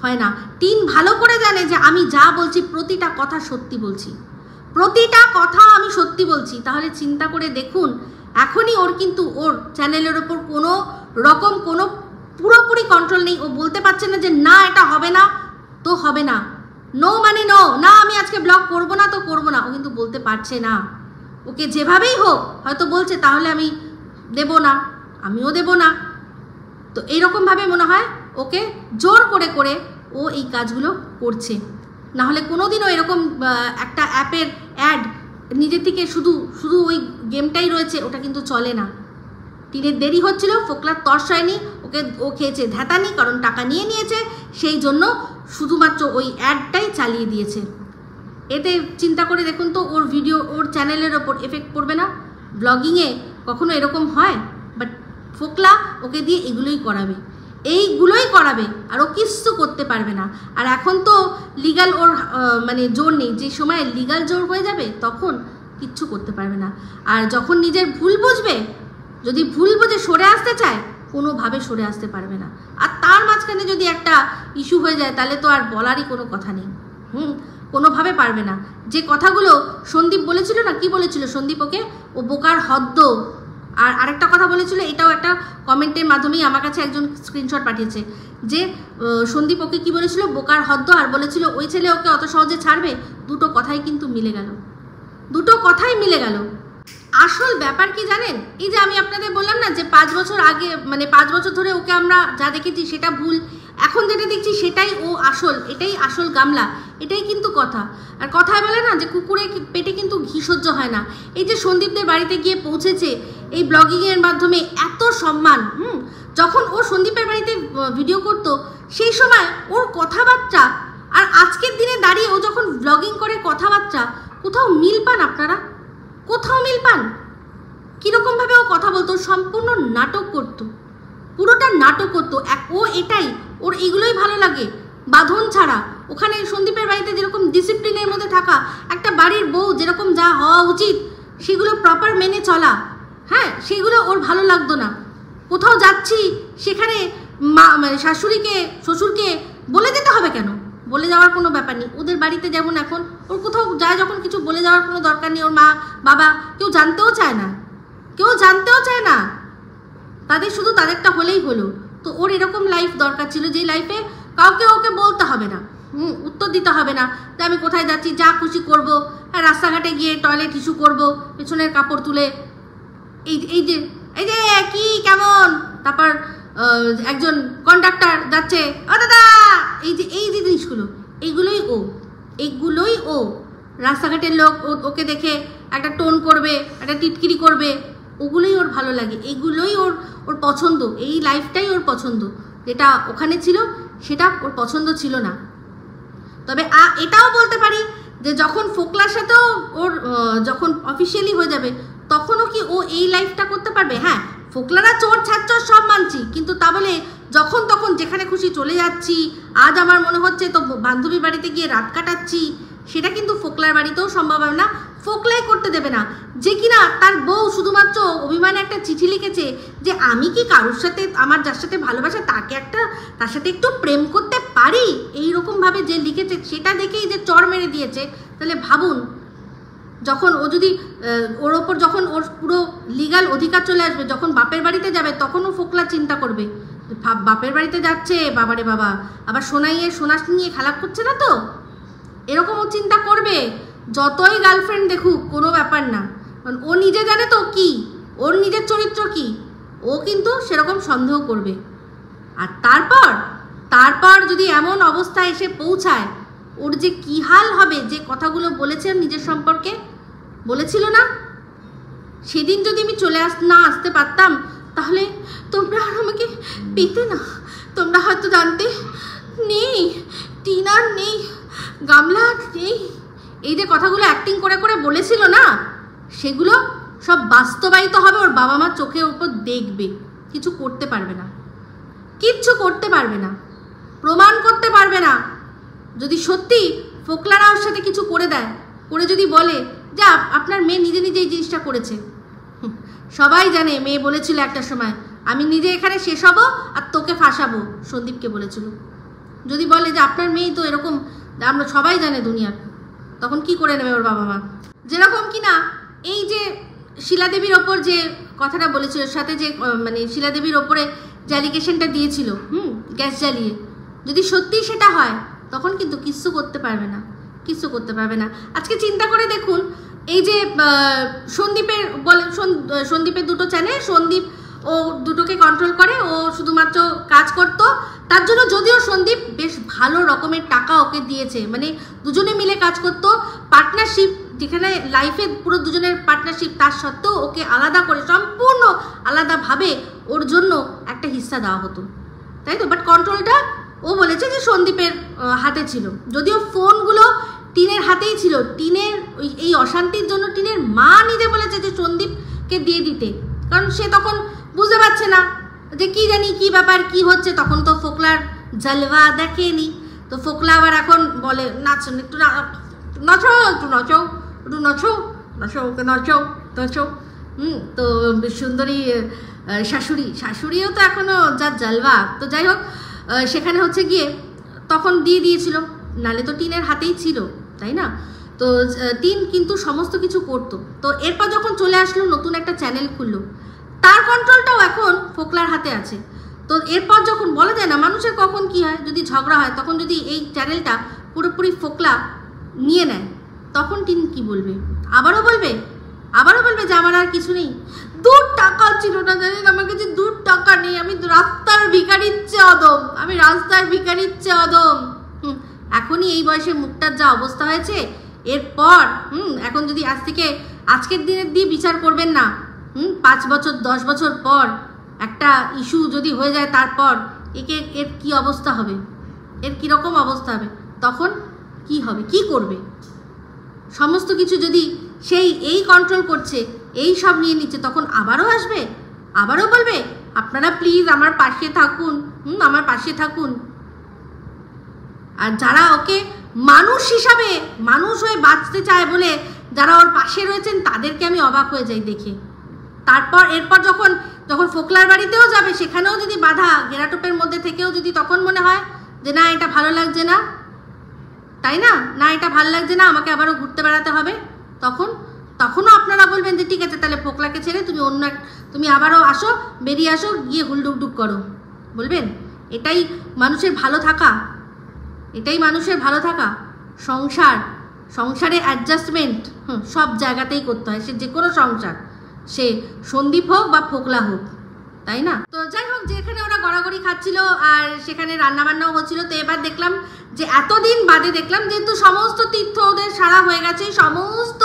হয় না। টিন ভালো করে জানে যে আমি যা বলছি প্রতিটা কথা সত্যি বলছি, প্রতিটা কথা আমি সত্যি বলছি। তাহলে চিন্তা করে দেখুন, এখনই ওর কিন্তু ওর চ্যানেলের ওপর কোনো রকম কোনো পুরোপুরি কন্ট্রোল নেই। ও বলতে পারছে না যে না এটা হবে না তো হবে না, নো মানে নো, না আমি আজকে ব্লগ করবো না তো করবো না, ও কিন্তু বলতে পারছে না। ওকে যেভাবেই হোক হয়তো বলছে তাহলে আমি দেব না, আমিও দেব না। তো এইরকমভাবে মনে হয় ওকে জোর করে করে ও এই কাজগুলো করছে। নাহলে কোনোদিনও এরকম একটা অ্যাপের অ্যাড নিজে থেকে শুধু ওই গেমটাই রয়েছে, ওটা কিন্তু চলে না। টিনের দেরি হচ্ছিল, ফোকলার তর্স হয়নি, ও খেয়েছে ধ্যাতানি, কারণ টাকা নিয়ে নিয়েছে, সেই জন্য শুধুমাত্র ওই অ্যাডটাই চালিয়ে দিয়েছে। এতে চিন্তা করে দেখুন তো ওর ভিডিও, ওর চ্যানেলের ওপর এফেক্ট পড়বে না? ব্লগিংয়ে কখনো এরকম হয়? বাট ফোকলা ওকে দিয়ে এইগুলোই করাবে, আর ও কিচ্ছু করতে পারবে না। আর এখন তো লিগাল ওর মানে জোর নেই, যে সময় লিগাল জোর হয়ে যাবে তখন কিচ্ছু করতে পারবে না। আর যখন নিজের ভুল বুঝবে, যদি ভুল বুঝে সরে আসতে চায়, কোনোভাবে সরে আসতে পারবে না। আর তার মাঝখানে যদি একটা ইস্যু হয়ে যায় তাহলে তো আর বলারই কোনো কথা নেই। কোনোভাবে পারবে না। যে কথাগুলো সন্দীপ বলেছিল না, কি বলেছিল সন্দীপ ওকে, ও বোকার হদ্দ। আর আরেকটা কথা বলেছিল, এটাও একটা কমেন্টের মাধ্যমেই আমার কাছে একজন স্ক্রিনশট পাঠিয়েছে, যে সন্দীপ ওকে কি বলেছিল, বোকার হদ্দ, আর বলেছিল ওই ছেলে ওকে অত সহজে ছাড়বে। দুটো কথাই কিন্তু মিলে গেল। আসল ব্যাপার কি জানেন, এই যে আমি আপনাদের বললাম না যে 5 বছর আগে, মানে 5 বছর ধরে ওকে আমরা যা দেখেছি সেটা ভুল, এখন যেটা দেখছি সেটাই ও আসল, এটাই আসল গামলা, এটাই কিন্তু কথা। আর কথায় বলে না যে কুকুরের পেটে কিন্তু ঘি সহ্য হয় না। এই যে সন্দীপদের বাড়িতে গিয়ে পৌঁছেছে এই ব্লগিংয়ের মাধ্যমে, এত সম্মান। যখন ও সন্দীপের বাড়িতে ভিডিও করতো সেই সময় ওর কথাবার্তা আর আজকের দিনে দাঁড়িয়ে ও যখন ব্লগিং করে কথাবার্তা, কোথাও মিল পান আপনারা? কোথাও মিল পান? কীরকমভাবে ও কথা বলতো, সম্পূর্ণ নাটক করতো, পুরোটা নাটক করতো। ও এটাই, ওর এগুলোই ভালো লাগে, বাঁধন ছাড়া। ওখানে সন্দীপের বাড়িতে যেরকম ডিসিপ্লিনের মধ্যে থাকা, একটা বাড়ির বউ যেরকম যা হওয়া উচিত সেগুলো প্রপার মেনে চলা, হ্যাঁ, সেগুলো ওর ভালো লাগতো না। কোথাও যাচ্ছি সেখানে মানে শাশুড়িকে শ্বশুরকে বলে যেতে হবে কেন? বলে যাওয়ার কোনো ব্যাপার নেই। ওদের বাড়িতে যেমন এখন ওর কোথাও যায় যখন, কিছু বলে যাওয়ার কোনো দরকার নেই। ওর মা বাবা কেউ জানতেও চায় না, তাদের শুধু তাদেরটা হলেই হলো। তো ওর এরকম লাইফ দরকার ছিল, যে লাইফে কাউকে ওকে বলতে হবে না, উত্তর দিতে হবে না যে আমি কোথায় যাচ্ছি, যা খুশি করবো। হ্যাঁ, রাস্তাঘাটে গিয়ে টয়লেট ইস্যু করবো, পেছনের কাপড় তুলে, এই যে কি কেমন, তারপর একজন কন্ডাক্টর যাচ্ছে, ও দাদা, এই যে জিনিসগুলো, এইগুলোই ও রাস্তাঘাটের লোক ওকে দেখে একটা টোন করবে, একটা টিটকিরি করবে, ওগুলোই ওর ভালো লাগে, এইগুলোই ওর পছন্দ, এই লাইফটাই ওর পছন্দ। যেটা ওখানে ছিল সেটা ওর পছন্দ ছিল না। তবে এটাও বলতে পারি যে যখন ফোকলার সাথেও ওর যখন অফিসিয়ালি হয়ে যাবে, তখনও কি ও এই লাইফটা করতে পারবে? হ্যাঁ, ফোকলারা চোর ছাড়চোর সব মানছি, কিন্তু তা বলে যখন তখন যেখানে খুশি চলে যাচ্ছি, আজ আমার মনে হচ্ছে তো বান্ধবীর বাড়িতে গিয়ে রাত কাটাচ্ছি, সেটা কিন্তু ফোকলার বাড়িতেও সম্ভব হবে না, ফোকলাই করতে দেবে না। যে কিনা তার বউ শুধুমাত্র অভিমানে একটা চিঠি লিখেছে যে আমি কি কারোর সাথে, আমার যার সাথে ভালোবাসা তার সাথে একটু প্রেম করতে পারি, এইরকমভাবে যে লিখেছে সেটা দেখেই যে চড় মেরে দিয়েছে। তাহলে ভাবুন, যখন ও যদি ওর ওপর যখন ওর পুরো লিগাল অধিকার চলে আসবে, যখন বাপের বাড়িতে যাবে, তখনও ফোকলা চিন্তা করবে, বাপের বাড়িতে যাচ্ছে, বাবারে বাবা, আবার সোনা নিয়ে খেলা করছে না তো, এরকম ও চিন্তা করবে। যতই গার্লফ্রেন্ড দেখুক কোনো ব্যাপার না, কারণ ও নিজে জানে তো কি, ওর নিজের চরিত্র কি, ও কিন্তু সেরকম সন্দেহ করবে। আর তারপর যদি এমন অবস্থায় এসে পৌঁছায়, ওর যে কী হাল হবে, যে কথাগুলো বলেছে নিজের সম্পর্কে বলেছিল না, সেদিন যদি আমি চলে আসতে পারতাম, তাহলে তোমরা আর আমাকে পেতে না, তোমরা হয়তো জানতে নেই, টিনার নেই, গামলা নেই, এই যে কথাগুলো অ্যাক্টিং করে করে বলেছিল না, সেগুলো সব বাস্তবায়িত হবে। ওর বাবা মা চোখের উপর দেখবে, কিচ্ছু করতে পারবে না, প্রমাণ করতে পারবে না। যদি সত্যি ফোকলারা ওর সাথে কিছু করে দেয়, করে যদি বলে যে আপনার মেয়ে নিজে এই জিনিসটা করেছে, সবাই জানে মেয়ে বলেছিল একটা সময় আমি নিজে এখানে শেষ হব আর তোকে ফাঁসাবো, সন্দীপকে বলেছিল। যদি বলে যে আপনার মেয়ে তো এরকম, আমরা সবাই জানে দুনিয়ার, তখন কি করে নেবে ওর বাবা মা? যেরকম কিনা এই যে শিলাদেবীর ওপর যে কথাটা বলেছিল, সাথে যে মানে শিলাদেবীর ওপরে যে অ্যালিগেশনটা দিয়েছিল, গ্যাস জ্বালিয়ে, যদি সত্যি সেটা হয়, তখন কিন্তু কিচ্ছু করতে পারবে না। আজকে চিন্তা করে দেখুন, এই যে সন্দীপের দুটো চ্যানেল, সন্দীপ ও দুটোকে কন্ট্রোল করে, ও শুধুমাত্র কাজ করত, তার জন্য যদিও সন্দীপ বেশ ভালো রকমের টাকা ওকে দিয়েছে, মানে দুজনে মিলে কাজ করতো, পার্টনারশিপ, যেখানে লাইফে পুরো দুজনের পার্টনারশিপ, তার সত্ত্বেও ওকে আলাদা করে সম্পূর্ণ আলাদাভাবে ওর জন্য একটা হিস্সা দেওয়া হতো, তাই তো। বাট কন্ট্রোলটা ও বলেছে যে সন্দীপের হাতে ছিল, যদিও ফোনগুলো টিনের হাতেই ছিল। টিনের এই অশান্তির জন্য টিনের মা নিজে বলেছে যে সন্দীপ টিনকে দিয়ে দিতে, কারণ সে তখন বুঝতে পারছে না যে কি জানি কি ব্যাপার কি হচ্ছে, তখন তো ফোকলার জলওয়া দেখেনি। তো ফোকলা আবার এখন বলে নাচুন, একটু নাচো, একটু নাচো, একটু নাচো, নাচো, ওকে নাচো, নাচো। তো সুন্দরী শাশুড়িও তো এখনো যা জলওয়া। তো যাই হোক, সেখানে হচ্ছে গিয়ে তখন দিয়ে দিয়েছিল, নালে তো টিনের হাতেই ছিল, তাই না? তো টিন কিন্তু সমস্ত কিছু করতো। তো এরপর যখন চলে আসলো, নতুন একটা চ্যানেল খুললো, তার কন্ট্রোলটাও এখন ফোকলার হাতে আছে। তো এরপর যখন বলা যায় না মানুষের কখন কি হয়, যদি ঝগড়া হয় তখন যদি এই চ্যানেলটা পুরোপুরি ফোকলা নিয়ে নেয়, তখন টিন কি বলবে? আবারও বলবে যে আমার আর কিছু নেই। 2 টাকা ছিল না, জানেন আমার কাছে 2 টাকা নেই, আমি রাস্তার ভিখারির চেয়ে অদম, আমি রাস্তার ভিখারির চেয়ে অদম। এখনই এই বয়সে মুখটার যা অবস্থা হয়েছে, এরপর এখন যদি আজকের দিনের দিয়ে বিচার করবেন না, 5 বছর 10 বছর পর একটা ইস্যু যদি হয়ে যায়, তারপর এর কি অবস্থা হবে, এর কীরকম অবস্থা হবে, তখন কি হবে, কি করবে? সমস্ত কিছু যদি এই কন্ট্রোল করছে, এই সব নিয়ে নিচ্ছে, তখন আবারও আসবে, আবারও বলবে আপনারা প্লিজ আমার পাশে থাকুন, আমার পাশে থাকুন। আর যারা ওকে মানুষ হিসাবে, মানুষ হয়ে বাঁচতে চায় বলে যারা ওর পাশে রয়েছেন, তাদেরকে আমি অবাক হয়ে যাই দেখে। এরপর যখন ফোকলার বাড়িতেও যাবে, সেখানেও যদি বাধা ঘেরাটোপের মধ্যে থেকেও যদি তখন মনে হয় যে না এটা ভালো লাগছে না, তাই না, এটা ভালো লাগছে না, আমাকে আবারও ঘুরতে বেড়াতে হবে, তখনও আপনারা বলবেন যে ঠিক আছে তাহলে ফোকলাকে ছেড়ে তুমি আবারও আসো, বেরিয়ে আসো, গিয়ে হুলডুকডুক করো, বলবেন? এটাই মানুষের ভালো থাকা, এটাই মানুষের ভালো থাকা। সংসারে অ্যাডজাস্টমেন্ট সব জায়গাতেই করতে হয়, সে যে কোনো সংসার, সে সন্দীপ হোক বা ফোকলা হোক, তাই না? তো যাই হোক, যেখানে ওরা গড়াগড়ি খাচ্ছিল আর সেখানে রান্নাবান্নাও হচ্ছিল, তো এবার দেখলাম যে এতদিন বাদে দেখলাম যেহেতু সমস্ত তীর্থ ওদের সারা হয়ে গেছে, সমস্ত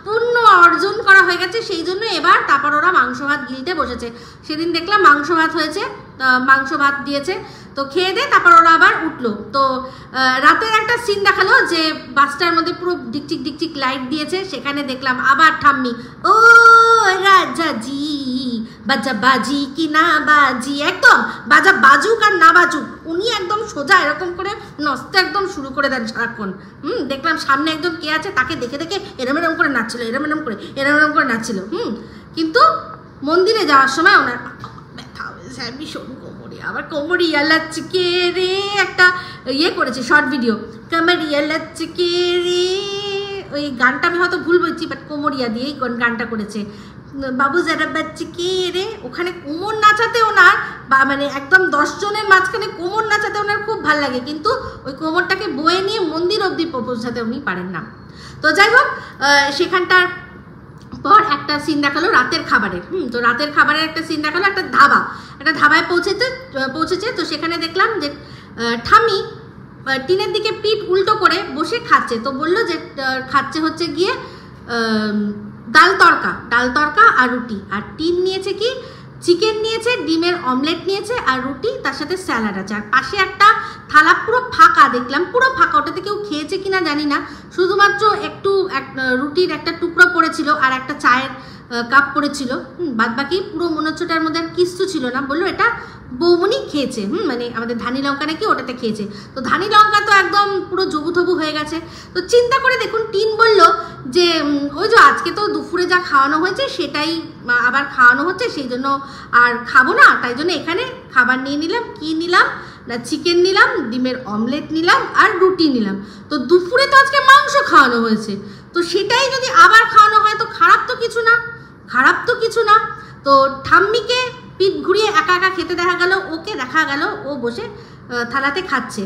পুণ্য অর্জন করা হয়ে গেছে, সেই জন্য এবার তারপর ওরা মাংস ভাত গিলতে বসেছে। সেদিন দেখলাম মাংস ভাত হয়েছে, মাংস ভাত দিয়েছে, তো খেয়ে দিয়ে তারপর ওরা আবার উঠলো। তো রাতের একটা সিন দেখালো যে বাসটার মধ্যে পুরো ডিকচিক লাইট দিয়েছে, সেখানে দেখলাম আবার ঠাম্মি ও রাজাজি বাজা বাজি কি না বাজি, একদম বাজা বাজুক আর না বাজুক, উনি একদম সোজা এরকম করে নস্তে একদম শুরু করে দেন সারাক্ষণ। দেখলাম সামনে একজন কে আছে, তাকে দেখে এরম করে নাচছিল, এরম করে নাচছিল। কিন্তু মন্দিরে যাওয়ার সময় ওনার ব্যথা হয়েছে ভীষণ, আবার কোমরিয়া লচকে রে একটা করেছে শর্ট ভিডিও, কোমরিয়া লচকে রে, ওই গানটা আমি হয়তো ভুল বলছি, বাট কোমরিয়া দিয়েই গানটা করেছে। বাবু যারা বাচ্চকে রে, ওখানে কোমর নাচাতে ওনার মানে একদম 10 জনের মাঝখানে কোমর নাচাতে ওনার খুব ভাল লাগে, কিন্তু ওই কোমরটাকে বয়ে নিয়ে মন্দির অবধি পৌঁছাতে উনি পারেন না। তো যাই হোক, সেখানটার পর একটা সিন দেখালো রাতের খাবারের। তো রাতের খাবারের একটা সিন দেখালো, একটা ধাবায় পৌঁছেছে। তো সেখানে দেখলাম যে ঠাম্মি টিনের দিকে পিঠ উল্টো করে বসে খাচ্ছে। তো বললো যে খাচ্ছে হচ্ছে গিয়ে ডাল তড়কা আর রুটি, আর টিন নিয়েছে কি চিকেন নিয়েছে, ডিমের অমলেট নিয়েছে আর রুটি, তার সাথে স্যালাড আছে, আর পাশে একটা থালা পুরো ফাঁকা, দেখলাম পুরো ফাঁকা, ওটাতে কেউ খেয়েছে কিনা জানি না, শুধুমাত্র একটু রুটির একটা টুকরো পড়েছিল আর একটা চায়ের কাপ পড়েছিল, বাদ বাকি পুরো মনে হচ্ছে ওটার মধ্যে আর কিচ্ছু ছিল না। বললো এটা বৌমনি খেয়েছে, মানে আমাদের ধানি লঙ্কা নাকি ওটাতে খেয়েছে। তো ধানি লঙ্কা তো একদম পুরো জবুথবু হয়ে গেছে। তো চিন্তা করে দেখুন, টিন বলল যে ওই যে আজকে তো দুপুরে যা খাওয়ানো হয়েছে সেটাই আবার খাওয়ানো হচ্ছে, সেই জন্য আর খাবো না, তাই জন্য এখানে খাবার নিয়ে নিলাম। কি নিলাম না, চিকেন নিলাম, ডিমের অমলেট নিলাম আর রুটি নিলাম। তো দুপুরে তো আজকে মাংস খাওয়ানো হয়েছে, তো সেটাই যদি আবার খাওয়ানো হয় তো খারাপ তো কিছু না। তো ঠাম্মিকে পিঠ ঘুরিয়ে একা একা খেতে দেখা গেল, ওকে দেখা গেল ও বসে থালাতে খাচ্ছে।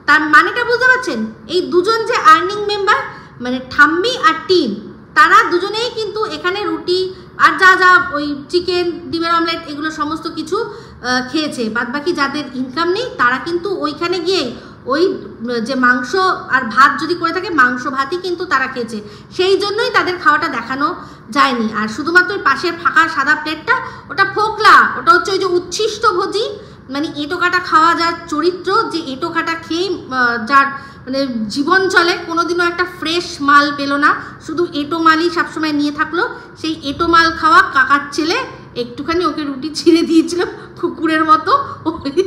তার মানেটা বুঝতে পারছেন? এই দুজন যে আর্নিং মেম্বার, মানে ঠাম্মি আর টিন, তারা দুজনেই কিন্তু এখানে রুটি আর যা ওই চিকেন ডিমের অমলেট এগুলো সমস্ত কিছু খেয়েছে। বাদবাকি যাদের ইনকাম নেই তারা কিন্তু ওইখানে গিয়ে ওই যে মাংস আর ভাত যদি করে থাকে, মাংস ভাতই কিন্তু তারা খেয়েছে, সেই জন্যই তাদের খাওয়াটা দেখানো যায়নি। আর শুধুমাত্র ওই পাশের ফাঁকা সাদা প্লেটটা, ওটা ফোকলা, ওটা হচ্ছে ওই যে উচ্ছিষ্ট ভোজি, মানে এঁটো কাটা খাওয়া যার চরিত্র, যে এঁটো কাটা খেয়েই যার মানে জীবন চলে, কোনোদিনও একটা ফ্রেশ মাল পেলো না, শুধু এঁটো মালই সবসময় নিয়ে থাকলো। সেই এঁটো মাল খাওয়া কাকার ছেলে একটুখানি ওকে রুটি ছিঁড়ে দিয়েছিল কুকুরের মতো, ওই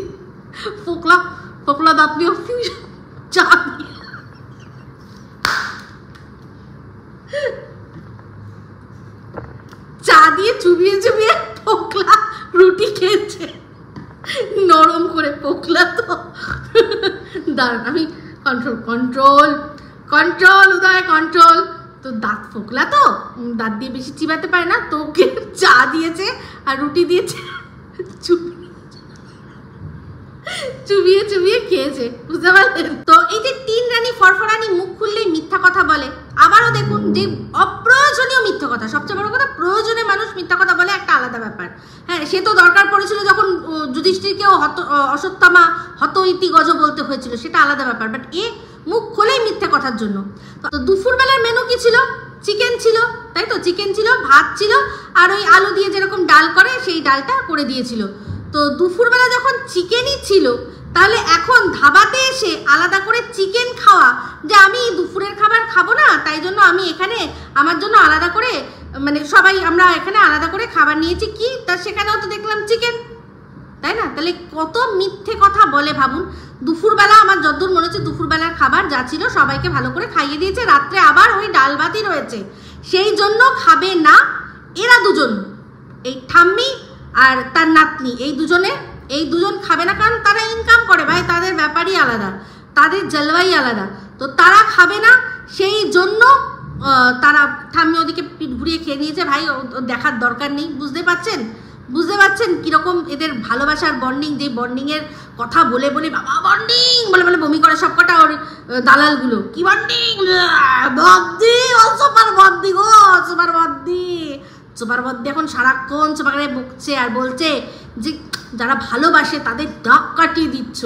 ফোকলা ফোকলা দাঁতমি চা চা দিয়ে চুবিয়ে চুবিয়ে ফোকলা রুটি খেয়েছে, নরম করে। পোকলা তো দাঁড়ান, আমি কন্ট্রোল কন্ট্রোল কন্ট্রোল উদয় কন্ট্রোল। তো দাঁত ফোকলা তো দাঁত দিয়ে বেশি চিবাতে পারে না, তো ওকে চা দিয়েছে আর রুটি দিয়েছে, চুবিয়ে চুবিয়ে খেয়েছে, বুঝতে পারলেন? তো এই যে 3 রানী ফরফরানি মুখ খুললেই মিথ্যা কথা বলে, আবারও দেখুন যে অপ্রয়োজনীয় মিথ্যা কথা, সবচেয়ে বড় কথা প্রয়োজনে মানুষ মিথ্যা কথা বলে, একটা আলাদা ব্যাপার। হ্যাঁ, সে তো দরকার পড়েছিল যখন যুধিষ্ঠিরকেও অশ্বত্থামা হত ইতি গজ বলতে হয়েছিল, সেটা আলাদা ব্যাপার, বাট এ মুখ খোলেই মিথ্যা কথার জন্য। তো দুপুরবেলার মেনু কি ছিল? চিকেন ছিল, তাই তো? চিকেন ছিল, ভাত ছিল, আর ওই আলু দিয়ে যেরকম ডাল করে সেই ডালটা করে দিয়েছিল। তো দুপুরবেলা যখন চিকেনই ছিল, তাহলে এখন ধাবাতে এসে আলাদা করে চিকেন খাওয়া, যে আমি দুপুরের খাবার খাবো না, তাই জন্য আমি এখানে আমার জন্য আলাদা করে, মানে সবাই আমরা এখানে আলাদা করে খাবার নিয়েছি, কি তা সেখানেও তো দেখলাম চিকেন, তাই না? তাহলে কত মিথ্যে কথা বলে ভাবুন। দুপুরবেলা আমার যতদূর মনে হচ্ছে দুপুরবেলার খাবার যা ছিল সবাইকে ভালো করে খাইয়ে দিয়েছে, রাত্রে আবার ওই ডাল ভাতই রয়েছে, সেই জন্য খাবে না এরা দুজন, এই ঠাম্মি আর তার নাতনি, এই দুজন খাবে না, কারণ তারা ইনকাম করে ভাই, তাদের ব্যাপারই আলাদা, তাদের জলবাই আলাদা, তো তারা খাবে না, সেই জন্য তারা ঠাম্মি ওদিকে পিঠ ঘুরিয়ে খেয়ে নিয়েছে। ভাই দেখার দরকার নেই, বুঝতে পারছেন কিরকম এদের ভালোবাসার বন্ডিং, যে বন্ডিংয়ের কথা বলে বলে, বাবা বন্ডিং বলে বলে বমি করে সবকটা ওর দালালগুলো, কি বন্ডিং, বদ্দি ও সুপার বদ্দি গো, সুপার বদ্দি এখন সারাক্ষণ সুপারে বকছে আর বলছে যে যারা ভালোবাসে তাদের ডাক কাটিয়ে দিচ্ছ,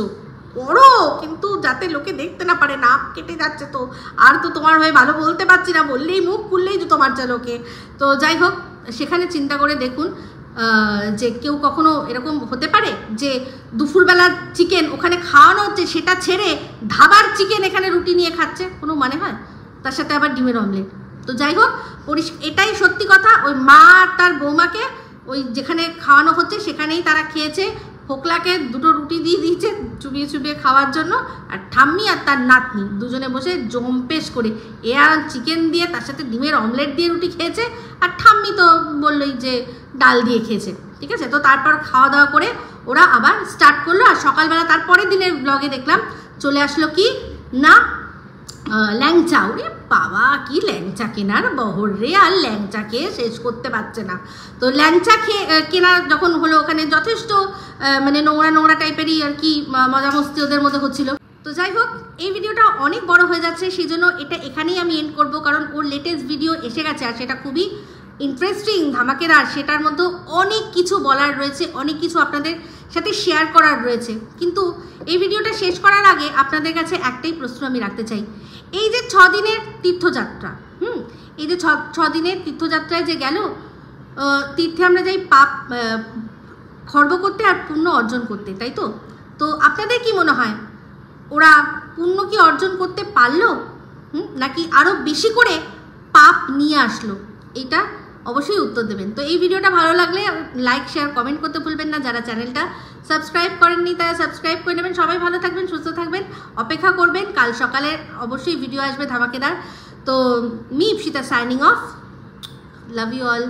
করো কিন্তু যাতে লোকে দেখতে না পারে, নাক কেটে যাচ্ছে, তো আর তো তোমার হয়ে ভালো বলতে পারছি না, বললেই মুখ খুললেই জুতো মারছে লোকে। তো যাই হোক, সেখানে চিন্তা করে দেখুন যে কেউ কখনো এরকম হতে পারে যে দুপুরবেলার চিকেন ওখানে খাওয়ানো হচ্ছে, সেটা ছেড়ে ধাবার চিকেন এখানে রুটি নিয়ে খাচ্ছে, কোনো মানে হয়? তার সাথে আবার ডিমের অমলেট। তো যাই হোক, এটাই সত্যি কথা, ওই মা আর তার বৌমাকে ওই যেখানে খাওয়ানো হচ্ছে সেখানেই তারা খেয়েছে, ফোকলাকে 2টো রুটি দিয়ে দিয়েছে চুবিয়ে চুবিয়ে খাওয়ার জন্য, আর ঠাম্মি আর তার নাতনি দুজনে বসে জম্পেশ করে এ আর চিকেন দিয়ে তার সাথে ডিমের অমলেট দিয়ে রুটি খেয়েছে, আর ঠাম্মি তো বললোই যে ডাল দিয়ে খেয়েছে, ঠিক আছে? তো তারপর খাওয়া দাওয়া করে ওরা আবার স্টার্ট করলো, আর সকালবেলা তারপরের দিনের ব্লগে দেখলাম চলে আসলো কি না ল্যাংচা। ওরে বাবা, কি ল্যাংচা কেনার বহর রে, আর ল্যাংচা খেয়ে শেষ করতে পারছে না। তো ল্যাংচা কেনা যখন হলো, ওখানে যথেষ্ট মানে নোংরা টাইপেরই আর কি মজা মস্তি ওদের মধ্যে হচ্ছিল। তো যাই হোক, এই ভিডিওটা অনেক বড় হয়ে যাচ্ছে, সেই জন্য এটা এখানেই আমি এন্ড করব, কারণ ওর লেটেস্ট ভিডিও এসে গেছে, আর সেটা খুবই ইন্টারেস্টিং, ধামাকেদার, সেটার মধ্যে অনেক কিছু বলার রয়েছে, অনেক কিছু আপনাদের সাথে শেয়ার করার রয়েছে। কিন্তু এই ভিডিওটা শেষ করার আগে আপনাদের কাছে একটাই প্রশ্ন আমি রাখতে চাই, এই যে 6 দিনের তীর্থযাত্রা, এই যে 6 দিনের তীর্থযাত্রায় যে গেল, তীর্থে আমরা যাই পাপ খর্ব করতে আর পুণ্য অর্জন করতে, তাই তো? তো আপনাদের কি মনে হয়, ওরা পুণ্য কি অর্জন করতে পারলো, নাকি আরও বেশি করে পাপ নিয়ে আসলো? এটা অবশ্যই উত্তর দেবেন। তো এই ভিডিওটা ভালো লাগলে লাইক শেয়ার কমেন্ট করতে ভুলবেন না, যারা চ্যানেলটা সাবস্ক্রাইব করেননি তারা সাবস্ক্রাইব করে নেবেন। সবাই ভালো থাকবেন, সুস্থ থাকবেন, অপেক্ষা করবেন, কাল সকালে অবশ্যই ভিডিও আসবে ধামাকেদার। তো মি Ipsita signing off, love you all.